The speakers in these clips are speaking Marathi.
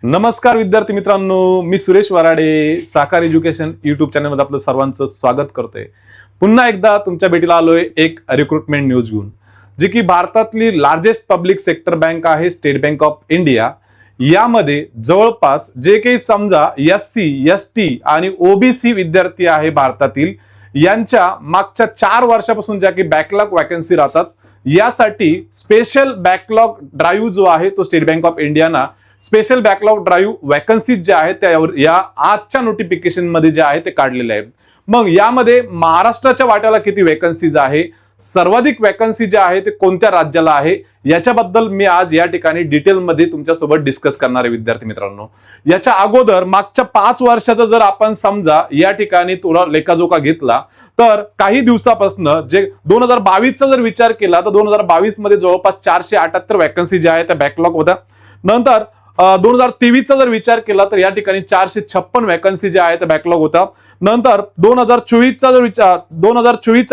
नमस्कार विद्यार्थी मित्रांनो, मी सुरेश वराडे साकार एज्युकेशन युट्यूब चॅनलमध्ये आपलं सर्वांचं स्वागत करतोय। पुन्हा एकदा तुमच्या भेटीला आलोय एक रिक्रुटमेंट न्यूज घेऊन, जी की भारतातली लार्जेस्ट पब्लिक सेक्टर बँक आहे स्टेट बँक ऑफ इंडिया। यामध्ये जवळपास जे काही समजा SC, ST आणि OBC विद्यार्थी आहे भारतातील, यांच्या मागच्या 4 वर्षापासून ज्या काही बॅकलॉग वॅकन्सी राहतात, यासाठी स्पेशल बॅकलॉग ड्राईव्ह जो आहे तो state Bank of Indiana special backlog drive vacancies ज्या आहेत त्यावर या आजच्या नोटिफिकेशन मध्ये जे आहे ते काढलेले आहेत। मग यामध्ये महाराष्ट्राच्या वाट्याला किती वॅकन्सीज आहे, सर्वाधिक वॅकन्सी ज्या आहे ते कोणत्या राज्याला आहे, याच्याबद्दल मी आज या ठिकाणी डिटेल मध्ये तुमच्यासोबत डिस्कस करणार आहे विद्यार्थी मित्रांनो। याच्या अगोदर मागच्या 5 वर्षाचा जर आपण समजा या ठिकाणी थोडा लेखाजोखा घेतला तर काही दिवसापासून जे 2022 चा जर विचार केला तर 2022 मध्ये जवळपास 478 वॅकन्सी ज्या आहेत त्या बॅकलॉग होत्या। नंतर 2023 चा जर विचार केला तर या ठिकाणी 456 वॅकन्सी ज्या आहेत बॅकलॉग होता। नंतर 2024 चा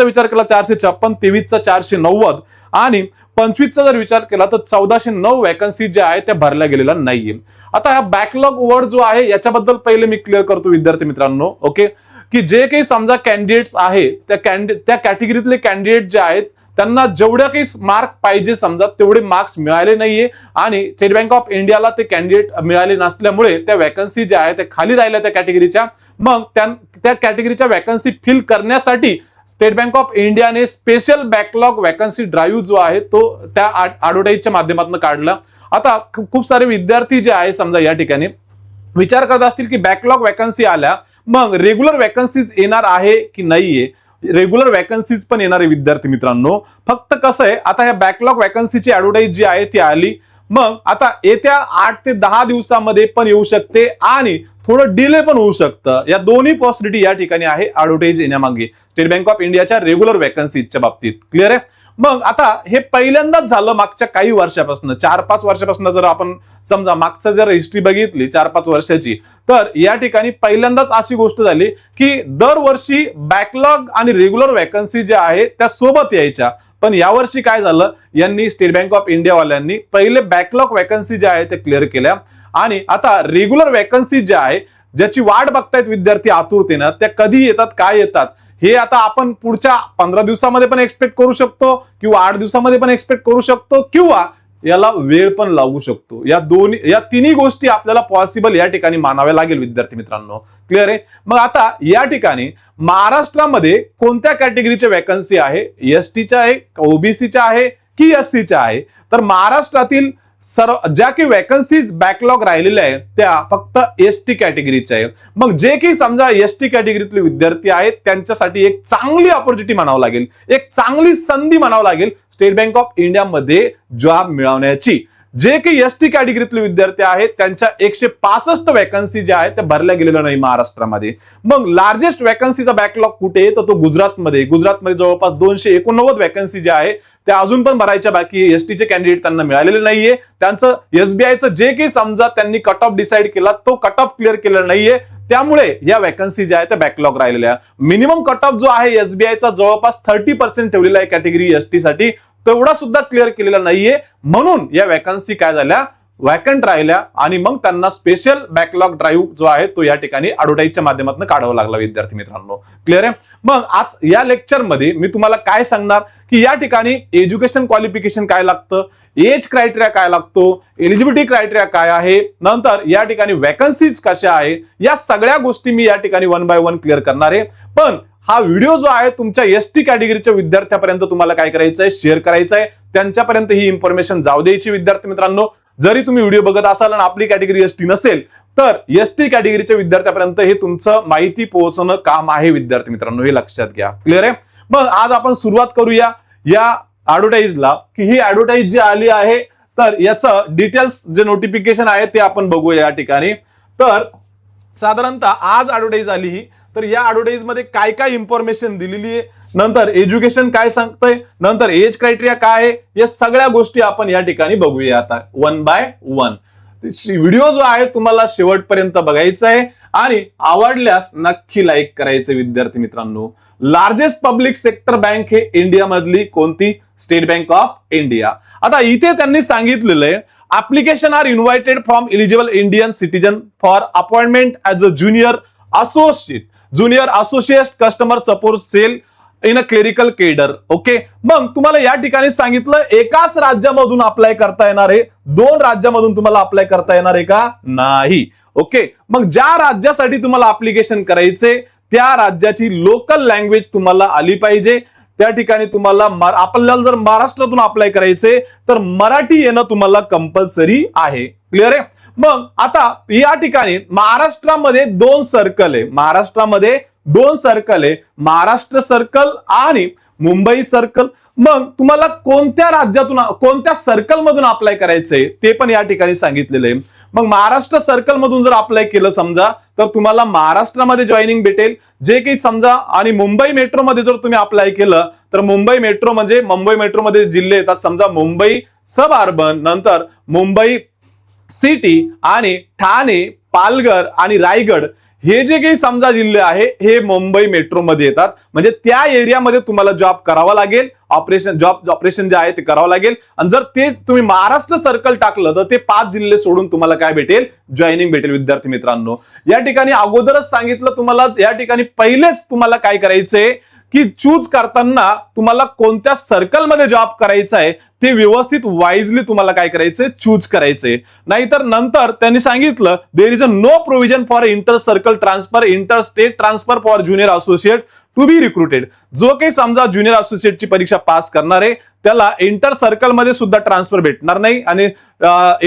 विचार केला 456, 23 चा 490 आणि 25 चा जर विचार केला तर 1409 वॅकन्सी ज्या आहेत त्या भरल्या गेलेल्या नाहीये। आता हा बॅकलॉग वर्ड जो आहे याच्याबद्दल पहिले मी क्लिअर करतो विद्यार्थी मित्रांनो, ओके, की जे काही समजा कॅन्डिडेट्स आहे त्या कॅटेगरीतले कॅन्डिडेट जे आहेत त्यांना जेवढे काही मार्क पाहिजे समजा तेवढे मार्क्स मिळाले नाहीये आणि स्टेट बँक ऑफ इंडियाला ते कॅन्डिडेट मिळाले नसल्यामुळे त्या वॅकन्सी ज्या आहेत त्या खाली राहिल्या त्या कॅटेगरीच्या। मग त्या कॅटेगरीच्या वॅकन्सी फिल करण्यासाठी स्टेट बँक ऑफ इंडियाने स्पेशल बॅकलॉग वॅकन्सी ड्राईव्ह जो आहे तो त्या ऍडव्हर्टाइजच्या माध्यमातून काढला। आता खूप सारे विद्यार्थी जे आहे समजा या ठिकाणी विचार करत असतील की बॅकलॉग वॅकन्सी आल्या मग रेग्युलर वॅकन्सीज येणार आहे की नाहीये। रेग्युलर वॅकन्सीज पण येणारे विद्यार्थी मित्रांनो, फक्त कसं आहे आता ह्या बॅकलॉग वॅकन्सीची ऍडव्हर्टाइज जी आहे ती आली, मग आता येत्या 8 ते 10 दिवसामध्ये पण येऊ शकते आणि थोडं डिले पण होऊ शकतं। या दोन्ही पॉसिबिलिटी या ठिकाणी आहे ऍडव्हर्टाइज येण्यामागे स्टेट बँक ऑफ इंडियाच्या रेग्युलर वॅकन्सीच्या बाबतीत। क्लिअर आहे? मग आता हे पहिल्यांदाच झालं मागच्या काही वर्षापासून, 4-5 वर्षापासून जर आपण समजा मागचं जर हिस्ट्री बघितली 4-5 वर्षाची, तर या ठिकाणी पहिल्यांदाच अशी गोष्ट झाली की दरवर्षी बॅकलॉग आणि रेग्युलर वॅकन्सी ज्या आहेत त्या सोबत यायच्या। पण यावर्षी काय झालं, यांनी स्टेट बँक ऑफ इंडिया वाल्यांनी पहिले बॅकलॉग वॅकन्सी ज्या आहेत त्या क्लिअर केल्या आणि आता रेग्युलर वॅकन्सी ज्या आहे ज्याची वाट बघतायत विद्यार्थी आतुरतेनं, त्या कधी येतात काय येतात हे आता आपण पुढच्या 15 दिवसामध्ये पण एक्सपेक्ट करू शकतो किंवा 8 दिवसामध्ये पण एक्सपेक्ट करू शकतो किंवा याला वेळ पण लागू शकतो। या तिन्ही गोष्टी आपल्याला पॉसिबल या ठिकाणी मानाव्या लागेल विद्यार्थी मित्रांनो। क्लिअर आहे? मग आता या ठिकाणी महाराष्ट्रामध्ये कोणत्या कॅटेगरीच्या वॅकन्सी आहे, STच्या आहे, OBCच्या आहे की SCच्या आहे? तर महाराष्ट्रातील ज्या काही वॅकन्सीज बॅकलॉग राहिलेल्या आहेत त्या फक्त ST कॅटेगरीच्या आहेत। मग जे काही समजा ST कॅटेगरीतले विद्यार्थी आहेत त्यांच्यासाठी एक चांगली ऑपॉर्च्युनिटी म्हणावं लागेल, एक चांगली संधी म्हणावं लागेल स्टेट बँक ऑफ इंडिया मध्ये जॉब मिळवण्याची। जे काही ST कॅटेगरीतले विद्यार्थी आहेत त्यांच्या 165 वॅकन्सी ज्या आहेत त्या भरल्या गेलेल्या नाही महाराष्ट्रामध्ये। मग लार्जेस्ट वॅकन्सीचा बॅकलॉग कुठे तर तो गुजरातमध्ये जवळपास 289 वॅकन्सी ज्या आहे त्या अजून पण भरायच्या बाकी। STचे कॅन्डिडेट त्यांना मिळालेले नाहीये, त्यांचं SBIचं जे काही समजा त्यांनी कट ऑफ डिसाईड केला तो कट ऑफ क्लिअर केलेला नाहीये, त्यामुळे या वॅकन्सी ज्या आहेत त्या बॅकलॉग राहिलेल्या। मिनिमम कट ऑफ जो आहे SBIचा जवळपास 30% ठेवलेला आहे कॅटेगरी ST साठी, तेवढा सुद्धा क्लिअर केलेला नाहीये, म्हणून या वॅकन्सी काय झाल्या, वॅकंट राहिल्या आणि मग त्यांना स्पेशल बॅकलॉग ड्राईव्ह जो आहे तो या ठिकाणी ऍडव्हर्टाइजच्या माध्यमातून काढावा लागला विद्यार्थी मित्रांनो। क्लिअर आहे? मग आज या लेक्चर मध्ये मी तुम्हाला काय सांगणार की या ठिकाणी एज्युकेशन क्वालिफिकेशन काय लागतं, एज क्रायटेरिया काय लागतो, एलिजिबिलिटी क्रायटेरिया काय आहे, नंतर या ठिकाणी वॅकन्सीज कशा आहे, या सगळ्या गोष्टी मी या ठिकाणी 1 बाय 1 क्लिअर करणार आहे। पण हा व्हिडिओ जो आहे तुमच्या ST कॅटेगरीच्या विद्यार्थ्यापर्यंत तुम्हाला काय करायचं आहे, शेअर करायचं आहे, त्यांच्यापर्यंत ही इन्फॉर्मेशन जाऊ द्यायची विद्यार्थी मित्रांनो। जरी तुम्ही व्हिडिओ बघत असाल आणि आपली कॅटेगरी ST नसेल तर ST कॅटेगरीच्या विद्यार्थ्यापर्यंत हे तुमचं माहिती पोहोचणं काम आहे विद्यार्थी मित्रांनो, हे लक्षात घ्या। क्लिअर आहे? मग आज आपण सुरुवात करूया या ऍडव्हर्टाइजला की ही ऍडव्हर्टाइज जी आली आहे तर याचं डिटेल्स जे नोटिफिकेशन आहे ते आपण बघूया या ठिकाणी। तर साधारणतः आज ऍडव्हर्टाइज आली ही, तर या ऍडव्हर्टाइज मध्ये काय काय इन्फॉर्मेशन दिलेली आहे, नंतर एज्युकेशन काय सांगतंय, नंतर एज क्रायटेरिया काय आहे, या सगळ्या गोष्टी आपण या ठिकाणी बघूया आता 1 बाय 1। व्हिडिओ जो आहे तुम्हाला शेवटपर्यंत बघायचा आहे आणि आवडल्यास नक्की लाईक करायचे विद्यार्थी मित्रांनो। लार्जेस्ट पब्लिक सेक्टर बँक हे इंडिया मधली कोणती? State Bank of India. आता इथे त्यांनी सांगितलेलं आहे application are invited from eligible Indian citizen for appointment as a junior associate customer support sale in a clerical cadre. Okay, मग तुम्हाला या ठिकाणी सांगितलं एकाच राज्यामधून अप्लाय करता येणार आहे, 2 राज्यामधून तुम्हाला अप्लाय करता येणार आहे का? नाही. ओके, मग ज्या राज्यासाठी तुम्हाला अप्लिकेशन करायचे त्या राज्याची लोकल लँग्वेज तुम्हाला आली पाहिजे. त्या ठिकाणी तुम्हाला आपल्याला जर महाराष्ट्रातून अप्लाय करायचे तर मराठी येणं तुम्हाला कंपल्सरी आहे. क्लिअर आहे? मग आता या ठिकाणी महाराष्ट्रामध्ये 2 सर्कल आहे. महाराष्ट्रामध्ये 2 सर्कल आहे, महाराष्ट्र सर्कल आणि मुंबई सर्कल. मग तुम्हाला कोणत्या राज्यातून कोणत्या सर्कल मधून अप्लाय करायचंय ते पण या ठिकाणी सांगितलेलं आहे. मग महाराष्ट्र सर्कल मधून जर अप्लाय केलं समजा तर तुम्हाला महाराष्ट्रामध्ये जॉईनिंग भेटेल जे काही समजा. आणि मुंबई मेट्रो मध्ये जर तुम्ही अप्लाय केलं तर मुंबई मेट्रो म्हणजे मुंबई मेट्रो मध्ये जिल्हे येतात समजा मुंबई सब अर्बन, नंतर मुंबई सिटी आणि ठाणे, पालघर आणि रायगड हे जे काही समजा जिल्हे आहे हे मुंबई मेट्रो मध्ये येतात. म्हणजे त्या एरियामध्ये तुम्हाला जॉब करावा लागेल, ऑपरेशन जे आहे ते करावं लागेल. आणि जर ते तुम्ही महाराष्ट्र सर्कल टाकलं तर ते 5 जिल्हे सोडून तुम्हाला काय भेटेल? जॉईनिंग भेटेल. विद्यार्थी मित्रांनो, या ठिकाणी अगोदरच सांगितलं तुम्हाला, या ठिकाणी पहिलेच तुम्हाला काय करायचंय की चूज करताना तुम्हाला कोणत्या सर्कल मध्ये जॉब करायचा आहे ते व्यवस्थित वाईजली तुम्हाला काय करायचंय? चूज करायचंय. नाहीतर नंतर त्यांनी सांगितलं there is a no provision for inter circle transfer, inter state transfer for junior associate to be recruited. जो काही समजा ज्युनियर असोसिएटची परीक्षा पास करणार आहे त्याला इंटर सर्कल मध्ये सुद्धा ट्रान्सफर भेटणार नाही आणि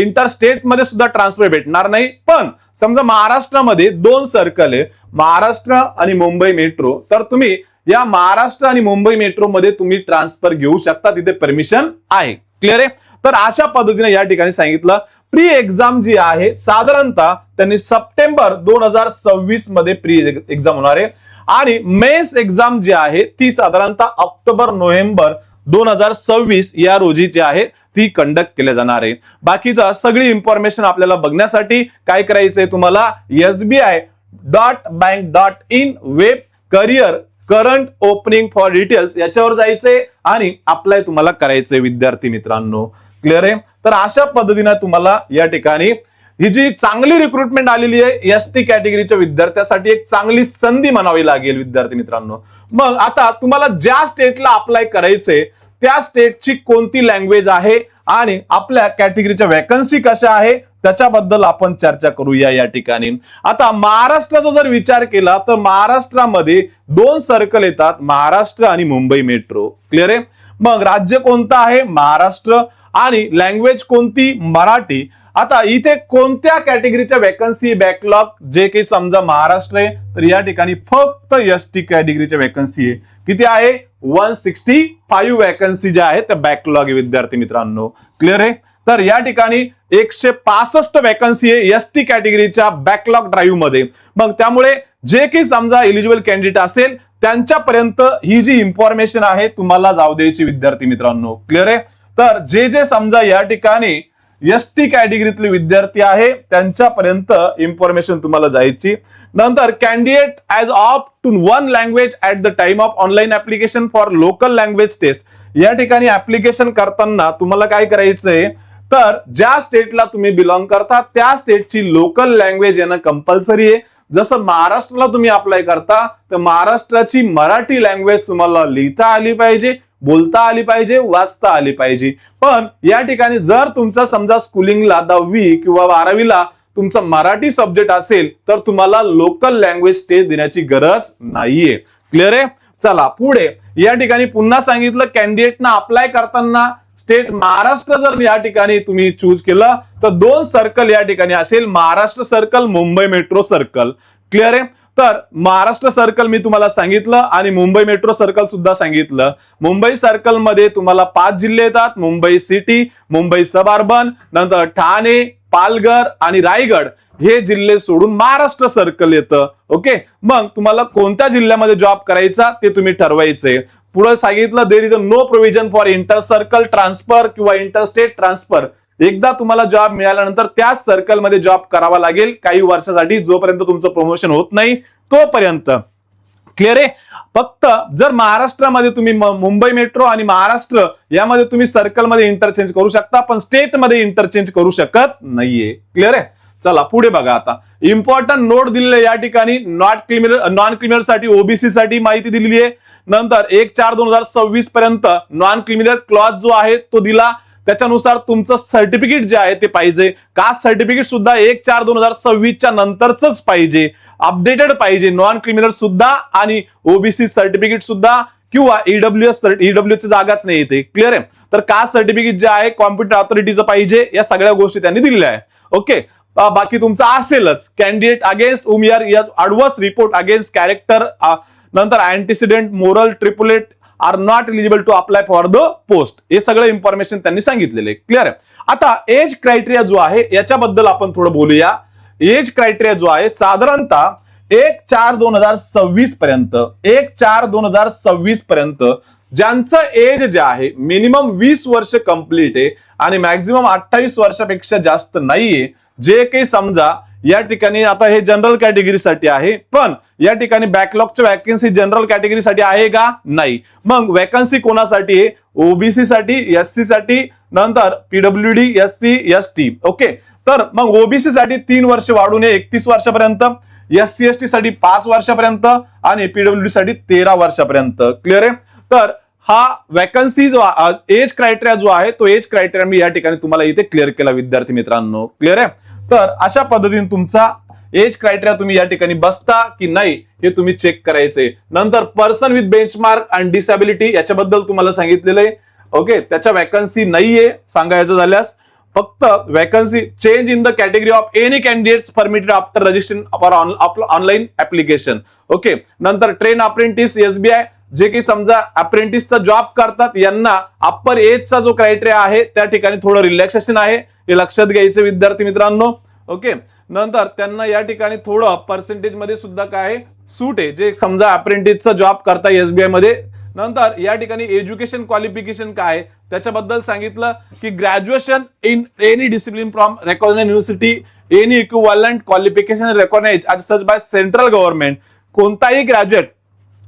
इंटर स्टेट मध्ये सुद्धा ट्रान्सफर भेटणार नाही. पण समजा महाराष्ट्रामध्ये 2 सर्कल आहे, महाराष्ट्र आणि मुंबई मेट्रो, तर तुम्ही या महाराष्ट्र आणि मुंबई मेट्रो मध्ये तुम्ही ट्रान्सफर घेऊ शकता, तिथे परमिशन आहे. क्लिअर आहे? तर अशा पद्धतीने या ठिकाणी सांगितलं. प्री एक्झाम जी आहे साधारणतः त्यांनी सप्टेंबर 2026 मध्ये प्री एक्झाम होणार आहे आणि मेन्स एक्झाम जी आहे ती साधारणतः ऑक्टोबर-नोव्हेंबर 2026 या रोजी जी आहे ती कंडक्ट केल्या जाणार आहे. बाकीचा सगळी इन्फॉर्मेशन आपल्याला बघण्यासाठी काय करायचंय तुम्हाला? sbi.bank.in web career current opening for details याच्यावर जायचंय आणि अप्लाय तुम्हाला करायचंय विद्यार्थी मित्रांनो. क्लिअर आहे? तर अशा पद्धतीने तुम्हाला या ठिकाणी ही जी चांगली रिक्रुटमेंट आलेली आहे एसटी कॅटेगरीच्या विद्यार्थ्यांसाठी एक चांगली संधी म्हणावी लागेल विद्यार्थी मित्रांनो. मग आता तुम्हाला ज्या स्टेटला अप्लाय करायचंय त्या स्टेटची कोणती लँग्वेज आहे आणि आपल्या कॅटेगरीच्या वॅकन्सी कशा आहे त्याच्याबद्दल आपण चर्चा करूया या ठिकाणी. आता महाराष्ट्राचा जर विचार केला तर महाराष्ट्रामध्ये 2 सर्कल येतात, महाराष्ट्र आणि मुंबई मेट्रो. क्लिअर आहे? मग राज्य कोणतं आहे? महाराष्ट्र. आणि लँग्वेज कोणती? मराठी. आता इथे कोणत्या कॅटेगरीच्या वॅकन्सी बॅकलॉग जे काही समजा महाराष्ट्र आहे तर या ठिकाणी फक्त एसटी कॅटेगरीच्या वॅकन्सी आहे. किती आहे? 165 वॅकन्सी ज्या आहेत त्या बॅकलॉग आहे विद्यार्थी मित्रांनो. क्लिअर आहे? तर या ठिकाणी 165 वॅकन्सी आहे एसटी कॅटेगरीच्या बॅकलॉग ड्राईव्ह मध्ये. मग त्यामुळे जे काही समजा एलिजिबल कॅन्डिडेट असेल त्यांच्यापर्यंत ही जी इन्फॉर्मेशन आहे तुम्हाला जाऊ द्यायची विद्यार्थी मित्रांनो. क्लिअर आहे? तर जे समजा या ठिकाणी एसटी कॅटेगरीतले विद्यार्थी आहे त्यांच्यापर्यंत इन्फॉर्मेशन तुम्हाला जायची. नंतर candidate has opt to 1 language at the time of online application for local language test. या ठिकाणी ऍप्लिकेशन करताना तुम्हाला काय करायचंय तर ज्या स्टेटला तुम्ही बिलॉंग करता त्या स्टेटची लोकल लँग्वेज येणं कंपल्सरी आहे. जसं महाराष्ट्राला तुम्ही अप्लाय करता तर महाराष्ट्राची मराठी लँग्वेज तुम्हाला लिहिता आली पाहिजे, बोलता आली पाहिजे, वाचता आली पाहिजे. पण या ठिकाणी जर तुमचा समजा स्कूलिंगला 10वी किंवा 12वीला तुमचा मराठी सब्जेक्ट असेल तर तुम्हाला लोकल लँग्वेज टेस्ट देण्याची गरज नाहीये. क्लिअर आहे? चला पुढे या ठिकाणी पुन्हा सांगितलं कॅन्डिडेटना अप्लाय करताना स्टेट महाराष्ट्र जर या ठिकाणी तुम्ही चूज केलं तर 2 सर्कल या ठिकाणी असेल, Maharashtra circle, Mumbai metro circle. Clear आहे? तर महाराष्ट्र सर्कल मी तुम्हाला सांगितलं आणि मुंबई मेट्रो सर्कल सुद्धा सांगितलं. मुंबई सर्कल मध्ये तुम्हाला 5 जिल्हे येतात, मुंबई सिटी, मुंबई सब अर्बन, नंतर ठाणे, पालघर आणि रायगड हे जिल्हे सोडून महाराष्ट्र सर्कल येतं. ओके, मग तुम्हाला कोणत्या जिल्ह्यामध्ये जॉब करायचा ते तुम्ही ठरवायचंय. पुढे सांगितलं there is a no provision for inter circle transfer किंवा इंटर स्टेट ट्रान्सफर. एकदा तुम्हाला जॉब मिळाल्यानंतर त्याच सर्कलमध्ये जॉब करावा लागेल काही वर्षासाठी, जोपर्यंत तुमचं प्रमोशन होत नाही तोपर्यंत. क्लिअर आहे. फक्त जर महाराष्ट्रामध्ये तुम्ही मुंबई मेट्रो आणि महाराष्ट्र यामध्ये तुम्ही सर्कलमध्ये इंटरचेंज करू शकता, पण स्टेटमध्ये इंटरचेंज करू शकत नाहीये. क्लिअर आहे. चला पुढे बघा. आता इम्पॉर्टंट नोट दिलेले या ठिकाणी नॉन क्रिमिनल साठी ओबीसी साठी माहिती दिलेली आहे. नंतर 1/4/2026 पर्यंत नॉन क्रिमिनल क्लॉज जो आहे तो दिला. त्याच्यानुसार तुमचं सर्टिफिकेट जे आहे ते पाहिजे. कास्ट सर्टिफिकेट सुद्धा 1/4/2026 नंतरच पाहिजे, अपडेटेड पाहिजे. नॉन क्रिमिनल सुद्धा आणि ओबीसी सर्टिफिकेट सुद्धा किंवा ईडब्ल्यूएस जागाच नाही येते. क्लिअर आहे. तर कास्ट सर्टिफिकेट जे आहे कॉम्प्युटर ऑथॉरिटीचं पाहिजे. या सगळ्या गोष्टी त्यांनी दिलेल्या आहे. ओके. बाकी तुमचं असेलच. कॅन्डिडेट अगेन्स्ट उमियार अडवर्स रिपोर्ट अगेन्स्ट कॅरेक्टर, नंतर antecedent moral turpitude are not eligible to apply for the post. हे सगळं इन्फॉर्मेशन त्यांनी सांगितलेलं आहे. क्लिअर आहे. आता एज क्रायटेरिया जो आहे याच्याबद्दल आपण थोडं बोलूया. एज क्रायटेरिया जो आहे साधारणतः 1/4/2026 पर्यंत 1/4/2026 पर्यंत ज्यांचं एज जे आहे मिनिमम 20 वर्ष कंप्लीट आहे आणि मॅक्झिमम 28 वर्षापेक्षा जास्त नाहीये. जे काही समजा या ठिकाणी आता हे जनरल कॅटेगरीसाठी आहे, पण या ठिकाणी बॅकलॉगच्या वॅकन्सी जनरल कॅटेगरीसाठी आहे का? नाही. मग वॅकन्सी कोणासाठी आहे? ओबीसी साठी, एससी साठी, नंतर पीडब्ल्यूडी, एससी, एसटी. ओके. तर मग ओबीसी साठी 3 वर्ष वाढून 31 वर्षापर्यंत, एससी एसटी साठी 5 वर्षापर्यंत आणि पीडब्ल्यूडी साठी 13 वर्षापर्यंत. क्लिअर आहे. तर हा वॅकन्सी जो एज क्रायटेरिया जो आहे तो एज क्रायटेरिया मी या ठिकाणी तुम्हाला इथे क्लिअर केला विद्यार्थी मित्रांनो. क्लिअर आहे. तर अशा पद्धतीने तुमचा एज क्रायटेरिया तुम्ही या ठिकाणी बसता की नाही हे तुम्ही चेक करायचे. नंतर person with benchmark and disability याच्याबद्दल तुम्हाला सांगितलेलं आहे. ओके. त्याच्या वॅकन्सी नाहीये सांगायचं झाल्यास. फक्त vacancy change in the category of any candidates permitted after registration for online application. Okay. नंतर ट्रेन अप्रेंटिस एसबीआय जे की समजा अप्रेंटिसचा जॉब करतात यांना अप्पर एजचा जो क्रायटेरिया आहे त्या ठिकाणी थोडं रिलॅक्सेशन आहे, हे लक्षात घ्यायचं विद्यार्थी मित्रांनो. ओके. नंतर त्यांना या ठिकाणी थोडं पर्सेंटेज मध्ये सुद्धा काय सूट आहे, जे समजा अप्रेंटिसचा जॉब करता एसबीआय मध्ये. नंतर या ठिकाणी एज्युकेशन क्वालिफिकेशन काय त्याच्याबद्दल सांगितलं की graduation in any discipline from recognised university, any equivalent qualification recognised as such by central government. कोणताही ग्रॅज्युएट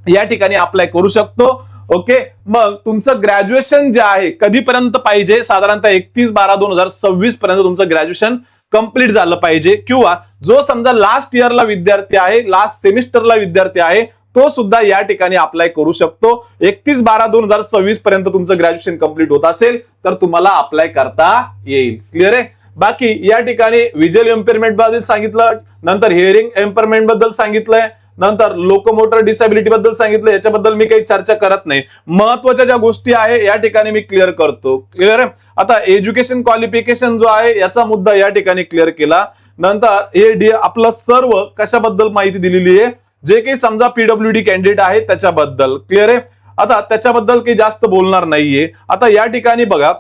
या ठिकाणी अप्लाय करू शकतो. ओके. मग तुमचं ग्रॅज्युएशन जे आहे कधीपर्यंत पाहिजे? साधारणतः 31/12/2026 पर्यंत तुमचं ग्रॅज्युएशन कंप्लीट झालं पाहिजे. किंवा जो समजा लास्ट इयरला विद्यार्थी आहे, लास्ट सेमिस्टरला विद्यार्थी आहे, तो सुद्धा या ठिकाणी अप्लाय करू शकतो. 31/12/2026 पर्यंत तुमचं ग्रॅज्युएशन कंप्लीट होत असेल तर तुम्हाला अप्लाय करता येईल. क्लिअर आहे. बाकी या ठिकाणी व्हिज्युअल इम्पेअरमेंट बद्दल सांगितलं, नंतर हिअरिंग इम्पेअरमेंट बद्दल सांगितलंय, नंतर लोकोमोटर डिसॅबिलिटी बद्दल सांगितलं. याच्याबद्दल मी काही चर्चा करत नाही. महत्वाच्या ज्या गोष्टी आहे या ठिकाणी मी क्लिअर करतो. क्लिअर आहे. आता एज्युकेशन क्वालिफिकेशन जो आहे याचा मुद्दा या ठिकाणी क्लिअर केला. नंतर हे आपलं सर्व कशाबद्दल माहिती दिलेली आहे, जे काही समजा पीडब्ल्यूडी कॅन्डिडेट आहे त्याच्याबद्दल. क्लिअर आहे. आता त्याच्याबद्दल काही जास्त बोलणार नाहीये. आता या ठिकाणी बघा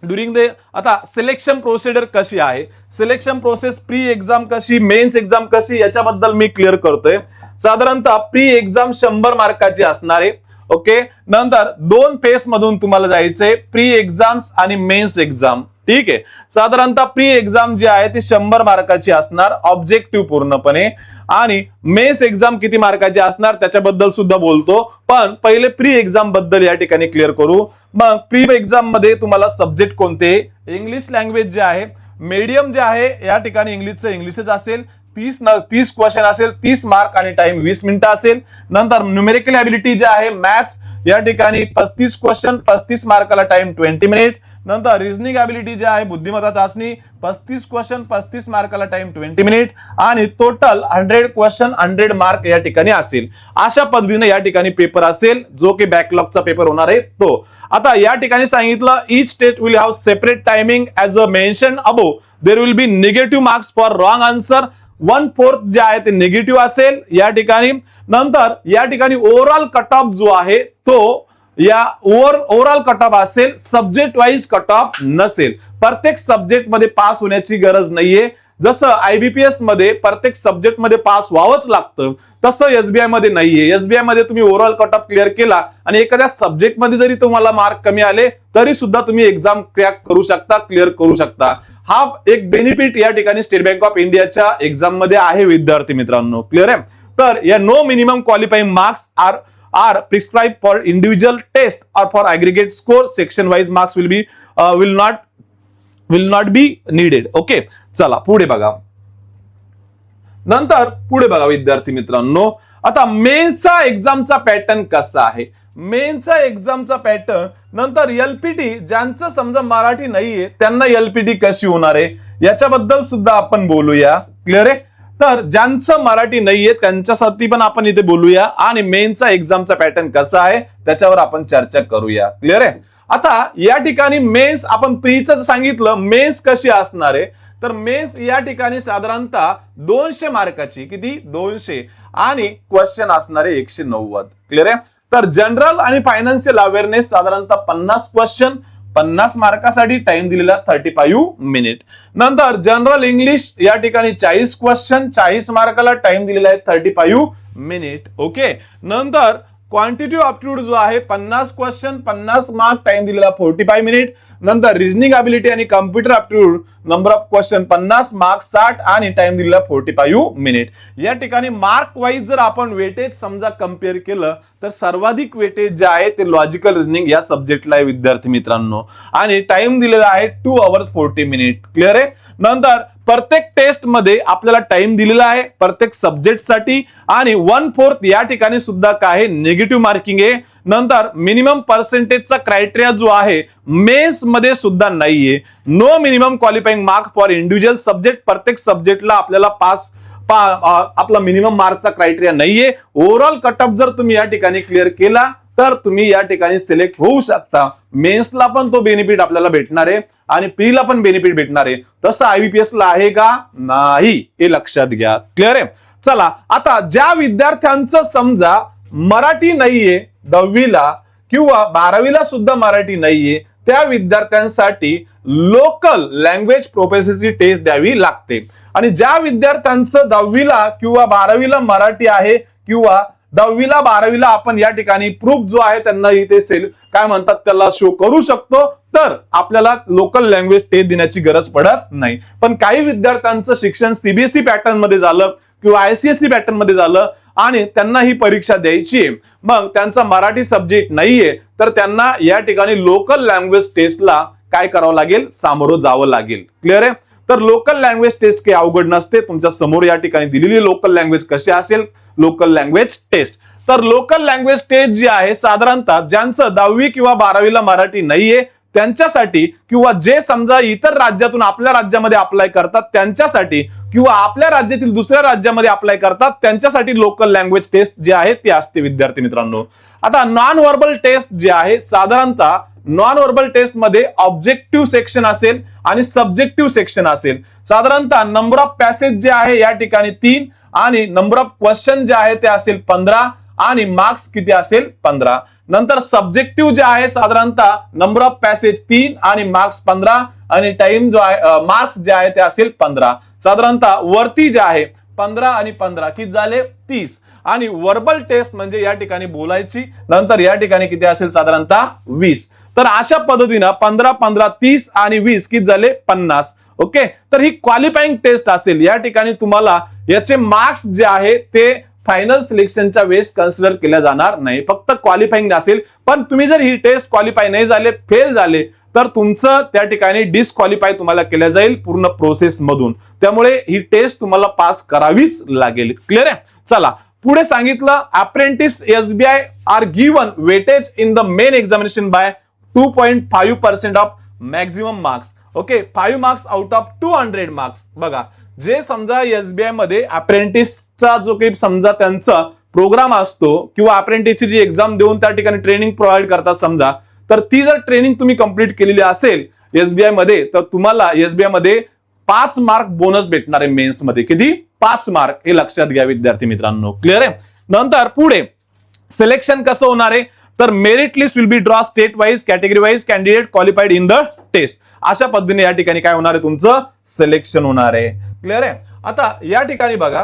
ड्युरिंग द आता सिलेक्शन प्रोसिजर कशी आहे, सिलेक्शन प्रोसेस प्री एक्झाम कशी, मेन्स एक्झाम कशी याच्याबद्दल मी क्लिअर करतोय. साधारणतः प्री एक्झाम 100 मार्काची असणार आहे. ओके. नंतर 2 फेस मधून तुम्हाला जायचंय, प्री एक्झाम्स आणि मेन्स एक्झाम. ठीक आहे. साधारणतः प्री एक्झाम जी आहे ती 100 मार्काची असणार ऑब्जेक्टिव्ह पूर्णपणे, आणि मेन्स एक्झाम किती मार्काची असणार त्याच्याबद्दल सुद्धा बोलतो. पण पहिले प्री एक्झाम बद्दल या ठिकाणी क्लिअर करू. मग प्री एक्झाम मध्ये तुम्हाला सब्जेक्ट कोणते? इंग्लिश लँग्वेज जे आहे, मीडियम जे आहे या ठिकाणी इंग्लिशच असेल. 30 क्वेश्चन असेल, 30 मार्क आणि टाइम 20 मिनिटं असेल. नंतर न्यूमेरिकल ॲबिलिटी जे आहे मॅथ्स या ठिकाणी 35 क्वेश्चन, 35 मार्काला टाइम 20 मिनिट. नंतर रिजनिंग ॲबिलिटी जे आहे बुद्धिमत्ता चाचणी 35 क्वेश्चन, 35 मार्काला टाइम 20 मिनिट आणि टोटल 100 क्वेश्चन 100 मार्क या ठिकाणी असेल. अशा पद्धतीने या ठिकाणी पेपर असेल जो की बॅकलॉगचा पेपर होणार आहे तो. आता या ठिकाणी सांगितलं each state will have separate timing as a mention above. There will be negative marks for wrong answer. 1/4 जे आहे ते निगेटिव्ह असेल या ठिकाणी. नंतर या ठिकाणी ओव्हरऑल कट ऑफ जो आहे तो या ओव्हरऑल कट ऑफ असेल, सब्जेक्ट वाईज कट ऑफ नसेल. प्रत्येक सब्जेक्ट मध्ये पास होण्याची गरज नाहीये. जसं आयबीपीएस मध्ये प्रत्येक सब्जेक्ट मध्ये पास व्हावंच लागतं तसं एसबीआय मध्ये नाहीये. एसबीआय मध्ये तुम्ही ओव्हरऑल कट ऑफ क्लिअर केला आणि एखाद्या सब्जेक्ट मध्ये जरी तुम्हाला मार्क कमी आले तरी सुद्धा तुम्ही एक्झाम क्रॅक करू शकता, क्लिअर करू शकता. हा एक बेनिफिट या ठिकाणी स्टेट बँक ऑफ इंडियाच्या एक्झाम मध्ये आहे विद्यार्थी मित्रांनो. क्लिअर आहे. तर या no minimum qualifying marks are prescribe for individual test or for aggregate score section wise marks will not be needed. Okay, चला पुढे बघा. नंतर पुढे बघा विद्यार्थी मित्रांनो, आता मेन्सचा एक्झामचा पॅटर्न कसा आहे. मेन्सचा एक्झामचा पॅटर्न नंतर एलपीटी, ज्यांचं समजा मराठी नाहीये त्यांना एलपीटी कशी होणार आहे याच्याबद्दल सुद्धा आपण बोलूया. क्लिअर आहे. तर ज्यांचं मराठी नाहीये त्यांच्यासाठी पण आपण इथे बोलूया आणि मेन्सचा एक्झामचा पॅटर्न कसा आहे त्याच्यावर आपण चर्चा करूया. क्लिअर आहे. आता या ठिकाणी मेन्स आपण प्रीच सांगितलं, मेन्स कशी असणार आहे तर मेन्स या ठिकाणी साधारणतः 200 मार्काची, किती 200, आणि क्वेश्चन असणारे 190. क्लिअर आहे. तर जनरल आणि फायनान्शियल अवेअरनेस साधारणतः 50 क्वेश्चन 50 मार्कासाठी, टाइम दिलेला 35 मिनिट. नंतर जनरल इंग्लिश या ठिकाणी 40 क्वेश्चन 40 मार्काला, टाइम दिलेला आहे 35 मिनिट. ओके. नंतर क्वांटिटेटिव्ह अप्टिट्यूड जो आहे 50 क्वेश्चन 50 मार्क, टाइम दिलेला 45 मिनिट. नंतर रिजनिंग अबिलिटी आणि computer aptitude number of question 50 mark 60 आणि टाइम दिलेला 45 मिनिट. या ठिकाणी मार्क वाईज जर आपण वेटेज समजा कम्पेअर केलं तर सर्वाधिक वेटेज जे आहे ते लॉजिकल रिजनिंग या सब्जेक्टला आहे विद्यार्थी मित्रांनो, आणि टाइम दिलेला आहे 2 hours 40 मिनिट. क्लिअर आहे. नंतर प्रत्येक टेस्ट मध्ये आपल्याला टाइम दिलेला आहे प्रत्येक सब्जेक्टसाठी, आणि 1/4 या ठिकाणी सुद्धा काय निगेटिव्ह मार्किंग आहे. नंतर मिनिमम पर्सेंटेजचा क्रायटेरिया जो आहे मेन्स मध्ये सुद्धा नाहीये. No minimum qualifying mark for individual subject, प्रत्येक सब्जेक्टला आपल्याला आपला मिनिमम मार्कचा क्रायटेरिया नाहीये. ओव्हरऑल कट ऑफ जर तुम्ही या ठिकाणी क्लिअर केला तर तुम्ही या ठिकाणी सिलेक्ट होऊ शकता. मेन्सला पण तो बेनिफिट आपल्याला भेटणार आहे आणि प्रीला पण बेनिफिट भेटणार आहे. तसं IBPS ला आहे का? नाही, हे लक्षात घ्या. क्लिअर आहे. चला, आता ज्या विद्यार्थ्यांचं समजा मराठी नाहीये 10वीला किंवा 12वीला सुद्धा मराठी नाहीये त्या विद्यार्थ्यांसाठी लोकल लँग्वेज प्रोफिशियन्सी टेस्ट द्यावी लागते. आणि ज्या विद्यार्थ्यांचं 10वीला किंवा 12वीला मराठी आहे किंवा 10वीला 12वीला आपण या ठिकाणी प्रूफ जो आहे त्यांना इथे काय म्हणतात त्याला शो करू शकतो, तर आपल्याला लोकल लँग्वेज टेस्ट देण्याची गरज पडत नाही. पण काही विद्यार्थ्यांचं शिक्षण CBSE पॅटर्न मध्ये झालं किंवा ICSE पॅटर्न मध्ये झालं आणि त्यांना ही परीक्षा द्यायची आहे, मग त्यांचा मराठी सब्जेक्ट नाहीये तर त्यांना या ठिकाणी लोकल लँग्वेज टेस्टला काय करावं लागेल, सामोरं जावं लागेल. क्लिअर आहे. तर लोकल लँग्वेज टेस्ट काही अवघड नसते. तुमच्या समोर या ठिकाणी दिलेली लोकल लँग्वेज कशी असेल, लोकल लँग्वेज टेस्ट. तर लोकल लँग्वेज टेस्ट जी आहे साधारणतः ज्यांचं 10वी किंवा 12वीला मराठी नाहीये त्यांच्यासाठी, किंवा जे समजा इतर राज्यातून आपल्या राज्यामध्ये अप्लाय करतात त्यांच्यासाठी, किंवा आपल्या राज्यातील दुसऱ्या राज्यामध्ये अप्लाय करतात त्यांच्यासाठी लोकल लँग्वेज टेस्ट जे आहे ते असते विद्यार्थी मित्रांनो. आता नॉन व्हर्बल टेस्ट जे आहे साधारणतः नॉन व्हर्बल टेस्ट मध्ये ऑब्जेक्टिव्ह सेक्शन असेल आणि सब्जेक्टिव्ह सेक्शन असेल. साधारणतः नंबर ऑफ पॅसेज जे आहे या ठिकाणी 3 आणि नंबर ऑफ क्वेश्चन जे आहे ते असेल 15 आणि मार्क्स किती असेल 15. नंतर सब्जेक्टिव्ह जे आहे साधारणतः नंबर ऑफ पॅसेज 3 आणि मार्क्स 15 आणि टाइम जो आहे मार्क्स जे आहे ते असेल 15. साधारणतः वरती जे आहे 15 आणि 15 किती झाले 30. आणि वर्बल टेस्ट म्हणजे या ठिकाणी बोलायची, नंतर या ठिकाणी किती असेल साधारणतः 20. तर अशा पद्धतीनं 15 15 30 आणि 20 किती झाले 50. ओके. तर ही क्वालिफाईंग टेस्ट असेल. या ठिकाणी तुम्हाला याचे मार्क्स जे आहे ते फायनल सिलेक्शनच्या वेळेस कन्सिडर केल्या जाणार नाही, फक्त क्वालिफाईंग असेल. पण तुम्ही जर ही टेस्ट क्वालिफाय नाही झाले, फेल झाले, तर तुमचं त्या ठिकाणी डिस्क्वालिफाय तुम्हाला केल्या जाईल पूर्ण प्रोसेस मधून. त्यामुळे ही टेस्ट तुम्हाला पास करावीच लागेल. क्लिअर आहे. चला पुढे सांगितलं, apprentice SBI are given weightage in the main examination by 2.5% of maximum marks. Okay, 5 marks out of 200 marks. बघा, जे समजा SBI मध्ये अप्रेंटिसचा जो काही समजा त्यांचा प्रोग्राम असतो किंवा अप्रेंटिसची जी एक्झाम देऊन त्या ठिकाणी ट्रेनिंग प्रोव्हाइड करतात समजा, तर ती जर ट्रेनिंग तुम्ही कंप्लीट केलेली असेल SBI मध्ये तर तुम्हाला SBI मध्ये 5 मार्क बोनस भेटणार आहे मेन्स मध्ये. किती? 5 मार्क. हे लक्षात घ्या विद्यार्थी मित्रांनो. क्लिअर आहे. नंतर पुढे सिलेक्शन कसं होणार आहे तर merit list will be draw state wise category wise candidate qualified in the test. अशा पद्धतीने या ठिकाणी काय होणार आहे तुमचं सिलेक्शन होणार आहे. क्लिअर आहे. आता या ठिकाणी बघा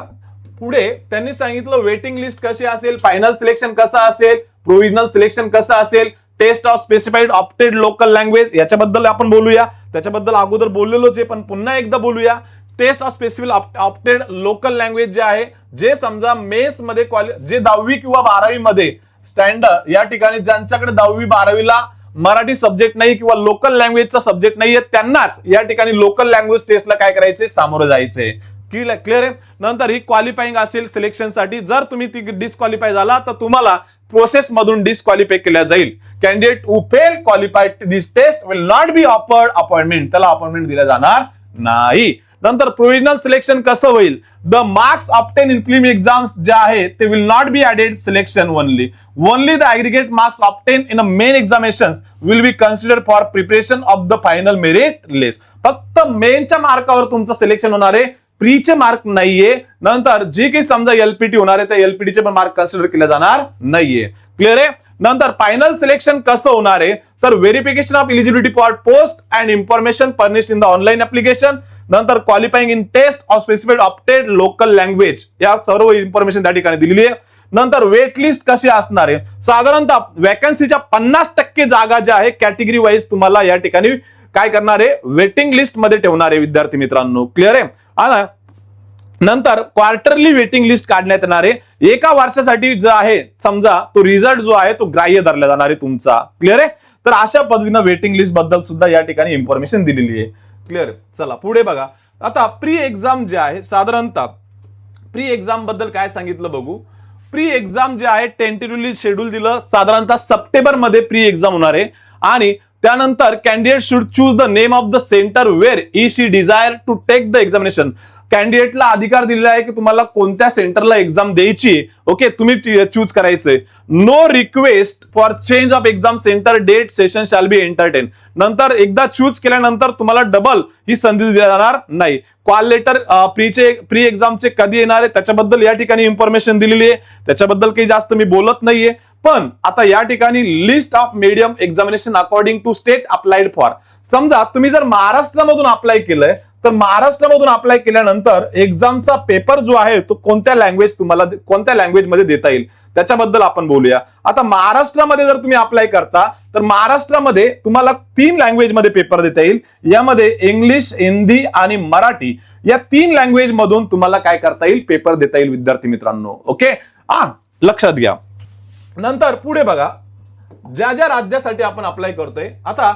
पुढे त्यांनी सांगितलं वेटिंग लिस्ट कशी असेल, फायनल सिलेक्शन कसं असेल, प्रोव्हिजनल सिलेक्शन कसं असेल, test of specified opted local language याच्याबद्दल आपण बोलूया. त्याच्याबद्दल अगोदर बोललेलोच आहे पण पुन्हा एकदा बोलूया. Test of specific opted local language जे आहे, जे समजा मेन्स मध्ये जे 10वी किंवा 12वी मध्ये स्टँडर्ड या ठिकाणी ज्यांच्याकडे 10वी 12वीला मराठी सब्जेक्ट नाही किंवा लोकल लँग्वेजचा सब्जेक्ट नाहीये त्यांनाच या ठिकाणी लोकल लँग्वेज टेस्टला काय करायचे, सामोरं जायचे. क्लिअर आहे. नंतर ही क्वालिफाईंग असेल सिलेक्शन साठी. जर तुम्ही ती डिस्क्वालिफाय झाला तर तुम्हाला प्रोसेस मधून डिस्क्वालिफाय केल्या जाईल. Candidate who fail qualified this test will not be offered appointment, त्याला अपॉइंटमेंट दिला जाणार नाही. नंतर प्रोव्हिजनल सिलेक्शन कसं होईल, the marks obtain in prelim exams जे आहे ते will not be added selection only the aggregate marks obtain in a main examinations will be considered for preparation of the final merit list. फक्त मेनच्या मार्कावर तुमचं सिलेक्शन होणार आहे, प्रीचे मार्क नाहीये. नंतर जे काही समजा एलपीटी होणार आहे त्या एलपीटीचे पण मार्क कन्सिडर केले जाणार नाहीये. क्लिअर आहे. नंतर फायनल सिलेक्शन कसं होणार आहे, तर verification of eligibility for post and information furnished in the online application. नंतर qualifying in test of specific opted local language, या सर्व इन्फॉर्मेशन त्या ठिकाणी दिलेली आहे. नंतर वेट लिस्ट कशी असणार आहे, साधारणतः वॅकन्सीच्या 50% जागा ज्या आहे कॅटेगरी वाईज तुम्हाला या ठिकाणी काय करणार आहे, वेटिंग लिस्ट मध्ये ठेवणार आहे विद्यार्थी मित्रांनो. क्लिअर आहे. नंतर क्वार्टरली वेटिंग लिस्ट काढण्यात येणार आहे. एका वर्षासाठी जो आहे समजा तो रिझल्ट जो आहे तो ग्राह्य धरला जाणार आहे तुमचा. क्लिअर आहे. तर अशा पद्धतीने वेटिंग लिस्ट बद्दल सुद्धा या ठिकाणी इन्फॉर्मेशन दिलेली आहे. क्लिअर. चला पुढे बघा. आता प्री एक्झाम जे आहे, साधारणतः प्री एक्झाम बद्दल काय सांगितलं बघू. प्री एक्झाम जे आहे टेंटेटिव्हली शेड्यूल दिलं, साधारणतः सप्टेंबर मध्ये प्री एक्झाम होणार आहे. आणि त्यानंतर candidate should choose the name of the centre where he she desire to take the examination. कॅन्डिडेटला अधिकार दिलेला आहे की तुम्हाला कोणत्या सेंटरला एक्झाम द्यायची. ओके, तुम्ही चूज करायचंय. No request for change of exam centre date session shall be entertain. नंतर एकदा चूज केल्यानंतर तुम्हाला डबल ही संधी दिली जाणार नाही. कॉल लेटर प्री एक्झामचे कधी येणार आहे त्याच्याबद्दल या ठिकाणी इन्फॉर्मेशन दिलेली आहे, त्याच्याबद्दल काही जास्त मी बोलत नाहीये. पण आता या ठिकाणी list of medium examination according to state applied for. समजा तुम्ही जर महाराष्ट्रामधून अप्लाय केलंय तर महाराष्ट्रामधून अप्लाय केल्यानंतर एक्झामचा पेपर जो आहे तो कोणत्या लँग्वेज मध्ये देता येईल त्याच्याबद्दल आपण बोलूया. आता महाराष्ट्रामध्ये जर तुम्ही अप्लाय करता तर महाराष्ट्रामध्ये तुम्हाला 3 लँग्वेज मध्ये पेपर देता येईल. यामध्ये इंग्लिश, हिंदी आणि मराठी या 3 लँग्वेज मधून तुम्हाला काय करता येईल, पेपर देता येईल विद्यार्थी मित्रांनो. ओके, लक्षात घ्या. नंतर पुढे बघा, ज्या ज्या राज्यासाठी आपण अप्लाय करतोय, आता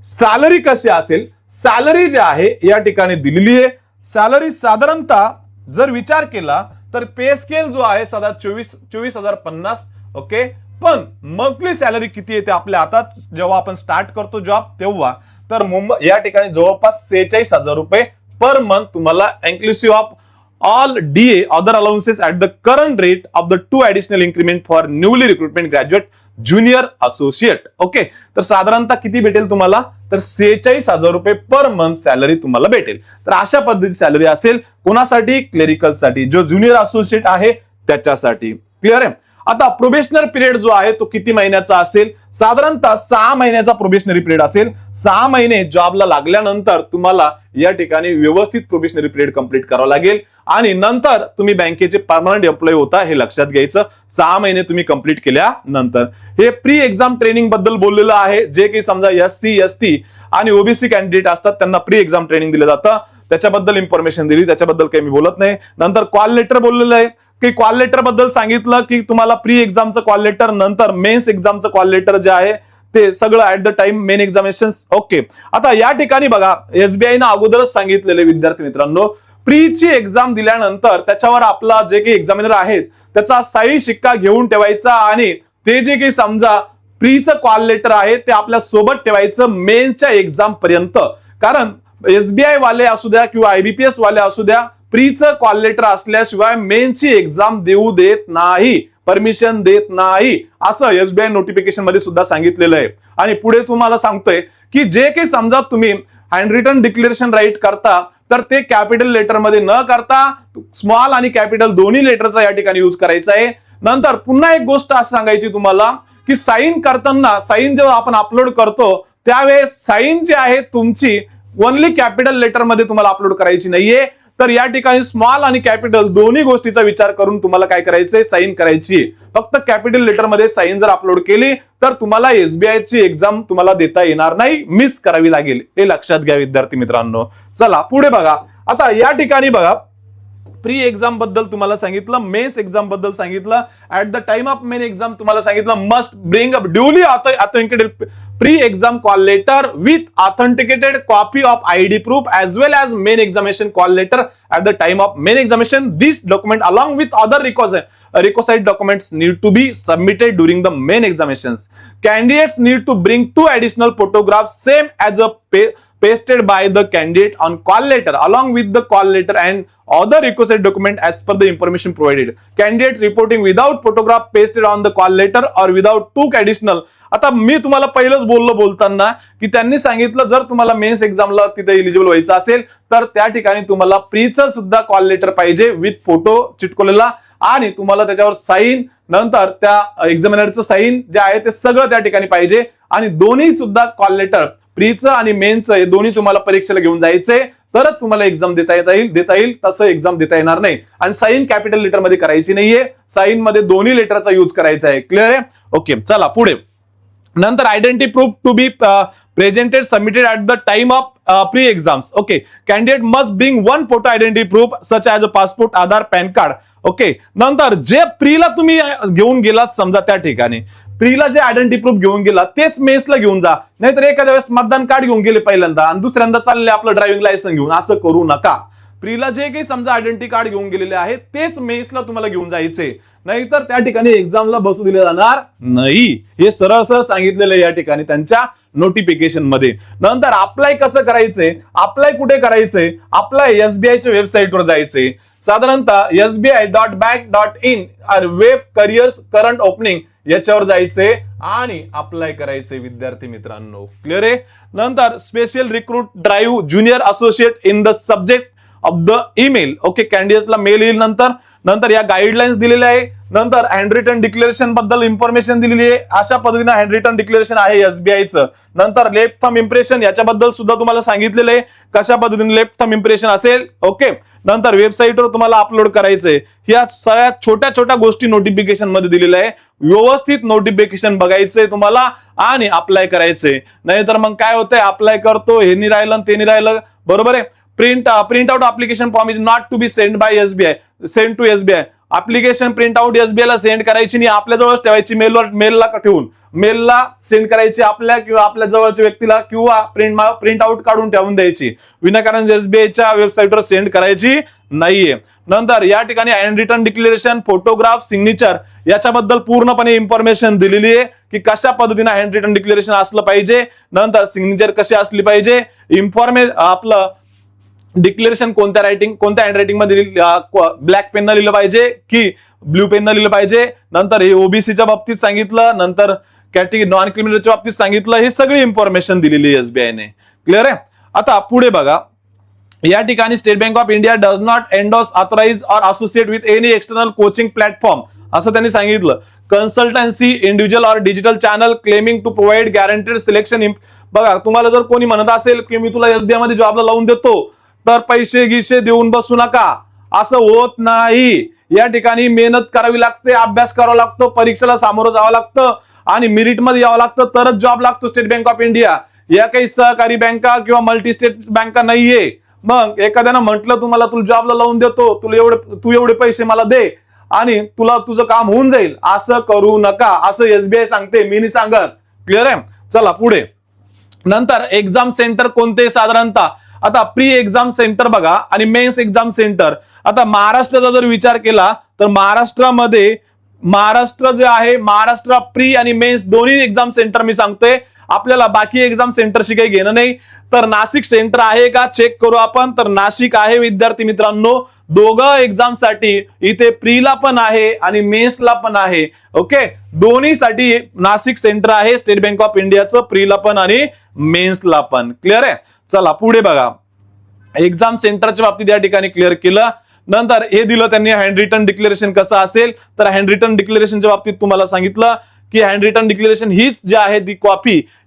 सॅलरी कशी असेल, सॅलरी जी आहे या ठिकाणी दिलेली आहे. सॅलरी साधारणतः जर विचार केला तर पे स्केल जो आहे सदा 24,050. ओके, पण मंथली सॅलरी किती येते आपल्या हातात जेव्हा आपण स्टार्ट करतो जॉब तेव्हा, तर मुंबई या ठिकाणी जवळपास 46,000 रुपये पर मंथ तुम्हाला inclusive of all DA other allowances at the current rate of the 2 additional increment for newly recruitment graduate junior associate. Okay, तर साधारणतः किती भेटेल तुम्हाला, तर 46,000 रुपये पर मंथ सॅलरी तुम्हाला भेटेल. तर अशा पद्धतीची सॅलरी असेल कोणासाठी, क्लेरिकल साठी, जो ज्युनियर असोसिएट आहे त्याच्यासाठी. क्लिअर आहे. आता प्रोबेशनरी पिरियड जो आहे तो किती महिन्याचा असेल, साधारणतः 6 महिन्याचा प्रोबेशनरी पिरियड असेल. 6 महिने जॉबला लागल्यानंतर तुम्हाला या ठिकाणी व्यवस्थित प्रोबेशनरी पिरियड कंप्लीट करावं लागेल आणि नंतर तुम्ही बँकेचे परमनंट एम्प्लॉई होता हे लक्षात घ्यायचं. 6 महिने तुम्ही कंप्लीट केल्यानंतर. हे प्री एक्झाम ट्रेनिंग बद्दल बोललेलं आहे. जे काही समजा SC, ST आणि ओबीसी कॅन्डिडेट असतात त्यांना प्री एक्झाम ट्रेनिंग दिलं जातं, त्याच्याबद्दल इन्फॉर्मेशन दिली, त्याच्याबद्दल काही मी बोलत नाही. नंतर कॉल लेटर बोललेलं आहे की कॉल लेटर बद्दल सांगितलं की तुम्हाला प्री एक्झामचं कॉल लेटर, नंतर मेन्स एक्झामचं कॉल लेटर जे आहे ते सगळं at the time main examination. Okay, आता या ठिकाणी बघा SBI ना अगोदरच सांगितलेले विद्यार्थी मित्रांनो, प्रीची एक्झाम दिल्यानंतर त्याच्यावर आपला जे काही एक्झामिनर आहेत त्याचा सही शिक्का घेऊन ठेवायचा आणि ते जे काही समजा प्रीचं कॉल लेटर आहे ते आपल्या सोबत ठेवायचं मेन्सच्या एक्झाम पर्यंत. कारण SBI वाले असू द्या किंवा IBPS वाले असू द्या, प्रीचं कॉल लेटर असल्याशिवाय मेनची एक्झाम देऊ देत नाही, परमिशन देत नाही, असं SBI नोटिफिकेशन मध्ये सुद्धा सांगितलेलं आहे. आणि पुढे तुम्हाला सांगतोय की जे काही समजा तुम्ही हँड रिटन डिक्लेरेशन राईट करता तर ते कॅपिटल लेटर मध्ये न करता स्मॉल आणि कॅपिटल दोन्ही लेटरचा या ठिकाणी यूज करायचा आहे. नंतर पुन्हा एक गोष्ट असं सांगायची तुम्हाला की साईन करताना, साईन जेव्हा आपण अपलोड करतो त्यावेळेस साईन जी आहे तुमची ओनली कॅपिटल लेटर मध्ये तुम्हाला अपलोड करायची नाहीये, तर या ठिकाणी स्मॉल आणि कॅपिटल दोन्ही गोष्टीचा विचार करून तुम्हाला काय करायचंय, साईन करायची. फक्त कॅपिटल लेटर मध्ये साईन जर अपलोड केली तर तुम्हाला SBI ची एक्झाम तुम्हाला देता येणार नाही, मिस करावी लागेल. हे लक्षात घ्या विद्यार्थी मित्रांनो. चला पुढे बघा. आता या ठिकाणी बघा, प्री एक्झाम बद्दल तुम्हाला सांगितलं, मेन्स एक्झाम बद्दल सांगितलं, at the time of main exam तुम्हाला सांगितलं must bring up duly authenticated pre exam call letter with authenticated copy of ID proof as well as main examination call letter at the time of main examination. This document along with other requisite documents need to be submitted during the main examinations. Candidates need to bring 2 additional photographs same as a pasted by the candidate on call letter along with the call letter and other requisite document as per the information provided. Candidate reporting without photograph pasted on the call letter or without 2 additional. आता मी तुम्हाला पहिलंच बोलताना की त्यांनी सांगितलं जर तुम्हाला मेन्स एक्झामला तिथे एलिजिबल व्हायचं असेल तर त्या ठिकाणी तुम्हाला प्रीचं सुद्धा कॉल लेटर पाहिजे विथ फोटो चिटकवलेला आणि तुम्हाला त्याच्यावर साईन, नंतर त्या एक्झामिनरचं साईन जे आहे ते सगळं त्या ठिकाणी पाहिजे आणि दोन्ही सुद्धा कॉल लेटर प्रीचं आणि मेनचं हे दोन्ही तुम्हाला परीक्षेला घेऊन जायचे तरच तुम्हाला एक्झाम देता येईल तसं एक्झाम देता येणार नाही. आणि साईन कॅपिटल लेटर मध्ये करायची नाहीये, साईन मध्ये दोन्ही लेटरचा यूज करायचा आहे. क्लिअर आहे? ओके, चला पुढे. नंतर identity proof to be presented submitted at the time of pre exams. Okay, candidate must bring 1 photo identity proof such as a passport, Aadhaar, PAN card. Okay, नंतर जे प्रीला तुम्ही घेऊन गेलात समजा त्या ठिकाणी प्रीला जे आयडेंटिटी प्रूफ घेऊन गेला तेच मेन्सला घेऊन जा, नाहीतर एखाद्या वेळेस मतदान कार्ड घेऊन गेले पहिल्यांदा आणि दुसऱ्यांदा चालले आपलं ड्रायव्हिंग लायसन्स घेऊन, असं करू नका. प्रीला जे काही समजा आयडेंटिटी कार्ड घेऊन गेलेले आहे तेच मेन्सला तुम्हाला घेऊन जायचे, नाहीतर त्या ठिकाणी एक्झामला बसू दिले जाणार नाही. हे सरळ सांगितलेलं आहे या ठिकाणी त्यांच्या नोटिफिकेशन मध्ये. नंतर अप्लाय कसं करायचंय, अप्लाय कुठे करायचंय, अप्लाय एसबीआयच्या वेबसाईटवर जायचंय, साधारणतः sbi.bank.in web careers current opening याच्यावर जायचंय आणि अप्लाय करायचंय विद्यार्थी मित्रांनो. क्लिअर आहे? नंतर special recruit drive junior associate in the subject of the email. Okay, कॅन्डिडेटला मेल येईल. नंतर या गाईडलाईन्स दिलेल्या आहे. नंतर हँड रिटन डिक्लेरेशन बद्दल इन्फॉर्मेशन दिलेली आहे. अशा पद्धतीने हँड रिटन डिक्लेरेशन आहे एसबीआयचं. नंतर लेफ्ट थंब इम्प्रेशन याच्याबद्दल सुद्धा तुम्हाला सांगितलेलं आहे कशा पद्धतीने लेफ्ट थंब इम्प्रेशन असेल. ओके, नंतर वेबसाईटवर तुम्हाला अपलोड करायचंय. ह्या सगळ्या छोट्या छोट्या गोष्टी नोटिफिकेशन मध्ये दिलेल्या आहे. व्यवस्थित नोटिफिकेशन बघायचंय तुम्हाला आणि अप्लाय करायचंय, नाहीतर मग काय होतंय अप्लाय करतो हे नाही राहिलं ते नाही राहिलं. बरोबर आहे? Print out application form is not to be send by SBI, send to SBI. Application print out SBI ला सेंड करायची नाही, आपल्या जवळच ठेवायची, मेलला ठेवून मेलला सेंड करायची आपल्या किंवा आपल्या जवळच्या व्यक्तीला, किंवा प्रिंट आउट काढून ठेवून द्यायची. विनाकारण एसबीआयच्या वेबसाईटवर सेंड करायची नाहीये. नंतर या ठिकाणी handwritten declaration, photograph, signature याच्याबद्दल पूर्णपणे इन्फॉर्मेशन दिलेली आहे की कशा पद्धतीने हँड रिटन डिक्लेरेशन असलं पाहिजे, नंतर सिग्नेचर कशी असली पाहिजे, आपलं डिक्लेरेशन कोणत्या हँड रायटिंग मध्ये ब्लॅक पेननं लिहिलं पाहिजे की ब्ल्यू पेननं लिहिलं पाहिजे. नंतर हे ओबीसीच्या बाबतीत सांगितलं, नंतर कॅटेगरी नॉन क्रिमिनलच्या बाबतीत सांगितलं. हे सगळी इन्फॉर्मेशन दिलेली आहे एसबीआयने. क्लिअर आहे? आता पुढे बघा, या ठिकाणी State Bank of India does not endorse, authorise or associate with any external coaching platform असं त्यांनी सांगितलं. Consultancy, individual or digital channel claiming to provide guaranteed selection. बघा, तुम्हाला जर कोणी म्हणत असेल की मी तुला एसबीआय मध्ये जॉबला लावून देतो तर पैसे गिसे देऊन बसू नका, असं होत नाही. या ठिकाणी मेहनत करावी लागते, अभ्यास करावा लागतो, परीक्षेला सामोरं जावं लागतं आणि मेरिट मध्ये यावं लागतं तरच जॉब लागतो स्टेट बँक ऑफ इंडिया. या काही सहकारी बँका किंवा मल्टी स्टेट बँका नाहीये. मग एखाद्यानं म्हटलं तुम्हाला जॉबला लावून देतो, तू एवढे पैसे मला दे आणि तुझं काम होऊन जाईल, असं करू नका, असं एसबीआय सांगते, मी नाही सांगत. क्लिअर आहे? चला पुढे. नंतर एक्झाम सेंटर कोणते साधारणतः, आता प्री एक्झाम सेंटर बघा आणि मेन्स एक्झाम सेंटर. आता महाराष्ट्राचा जर विचार केला तर महाराष्ट्रामध्ये महाराष्ट्र जे आहे, महाराष्ट्र प्री आणि मेन्स दोन्ही एक्झाम सेंटर मी सांगतोय. आपल्याला बाकी एक्झाम सेंटरशी काही घेणं नाही. तर नाशिक सेंटर आहे का चेक करू आपण. तर नाशिक आहे विद्यार्थी मित्रांनो. दोघं एक्झामसाठी इथे प्रीला पण आहे आणि मेन्सला पण आहे. ओके, दोन्हीसाठी नाशिक सेंटर आहे स्टेट बँक ऑफ इंडियाचं, प्रीला पण आणि मेन्सला पण. क्लिअर आहे? चला पुढे बघा, एक्झाम सेंटरच्या बाबतीत या ठिकाणी क्लिअर केलं. नंतर हे दिलं त्यांनी हँड रिटन डिक्लेरेशन कसं असेल. तर हँड रिटन डिक्लेरेशनच्या बाबतीत तुम्हाला सांगितलं की हँड रिटन डिक्लेरेशन हीच जी आहे ती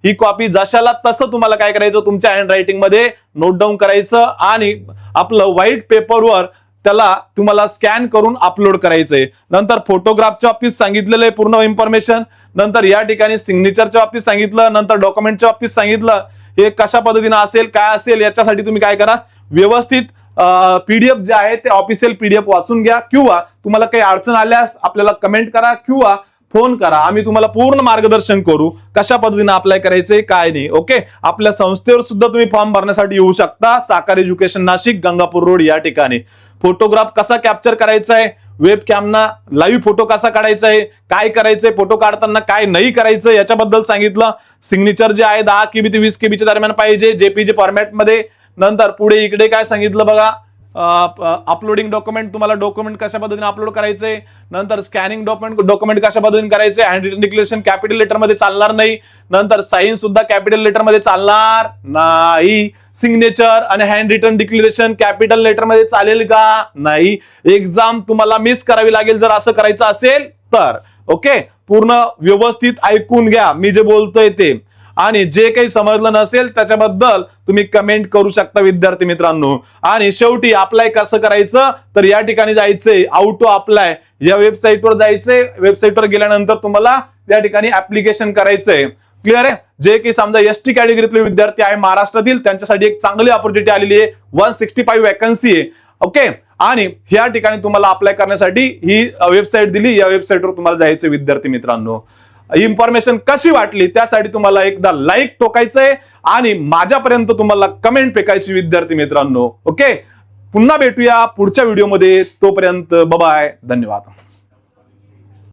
ही कॉपी जशाला तसं तुम्हाला काय करायचं, तुमच्या हँड रायटिंग मध्ये नोट डाऊन करायचं आणि आपलं व्हाईट पेपरवर त्याला तुम्हाला स्कॅन करून अपलोड करायचंय. नंतर फोटोग्राफच्या बाबतीत सांगितलेलं आहे पूर्ण इन्फॉर्मेशन. नंतर या ठिकाणी सिग्नेचरच्या बाबतीत सांगितलं. नंतर डॉक्युमेंटच्या बाबतीत सांगितलं हे कशा पद्धतीने असेल, काय असेल. याच्यासाठी तुम्ही काय करा, व्यवस्थित पीडीएफ जे आहे ते ऑफिशियल पीडीएफ वाचून घ्या, किंवा तुम्हाला काही अडचण आल्यास आपल्याला कमेंट करा किंवा फोन करा. आम्ही तुम्हाला पूर्ण मार्गदर्शन करू कशा पद्धतीने अप्लाय करायचंय काय नाही. ओके, आपल्या संस्थेवर सुद्धा तुम्ही फॉर्म भरण्यासाठी येऊ शकता. साकार एज्युकेशन नाशिक, गंगापूर रोड या ठिकाणी. फोटोग्राफ कसा कॅप्चर करायचा आहे, वेब कॅमना लाईव्ह फोटो कसा काढायचा आहे, काय करायचंय, फोटो काढताना काय नाही करायचं याच्याबद्दल सांगितलं. सिग्नेचर जे आहे 10 KB ते 20 KB च्या दरम्यान पाहिजे, जेपीजी फॉर्मॅटमध्ये. नंतर पुढे इकडे काय सांगितलं बघा, अपलोडिंग डॉक्युमेंट, तुम्हाला डॉक्युमेंट कशा पद्धतीने अपलोड करायचे. नंतर स्कॅनिंग डॉक्युमेंट कशा पद्धतीने करायचे. Handwritten declaration capital letter मध्ये चालणार नाही. नंतर साईन सुद्धा कॅपिटल लेटर मध्ये चालणार नाही. सिग्नेचर आणि handwritten declaration capital letter मध्ये चालेल का? नाही. एक्झाम तुम्हाला मिस करावी लागेल जर असं करायचं असेल तर. ओके, पूर्ण व्यवस्थित ऐकून घ्या मी जे बोलतोय ते, आणि जे काही समजलं नसेल त्याच्याबद्दल तुम्ही कमेंट करू शकता विद्यार्थी मित्रांनो. आणि शेवटी अप्लाय कसं करायचं, तर या ठिकाणी जायचंय ऑटो अप्लाय या वेबसाईटवर जायचंय. वेबसाईटवर गेल्यानंतर तुम्हाला या ठिकाणी ऍप्लिकेशन करायचंय. क्लिअर आहे? जे काही समजा एसटी कॅटेगरीतले विद्यार्थी आहे महाराष्ट्रातील त्यांच्यासाठी एक चांगली ऑपॉर्च्युनिटी आलेली आहे. 165 वॅकन्सी आहे. ओके, आणि या ठिकाणी तुम्हाला अप्लाय करण्यासाठी ही वेबसाईट दिली. या वेबसाईटवर तुम्हाला जायचं विद्यार्थी मित्रांनो. इन्फॉर्मेशन कशी वाटली त्यासाठी तुम्हाला एकदा लाईक ठोकायचंय आणि माझ्यापर्यंत तुम्हाला कमेंट फेकायची विद्यार्थी मित्रांनो. ओके, पुन्हा भेटूया पुढच्या व्हिडिओमध्ये. तोपर्यंत बाय, धन्यवाद.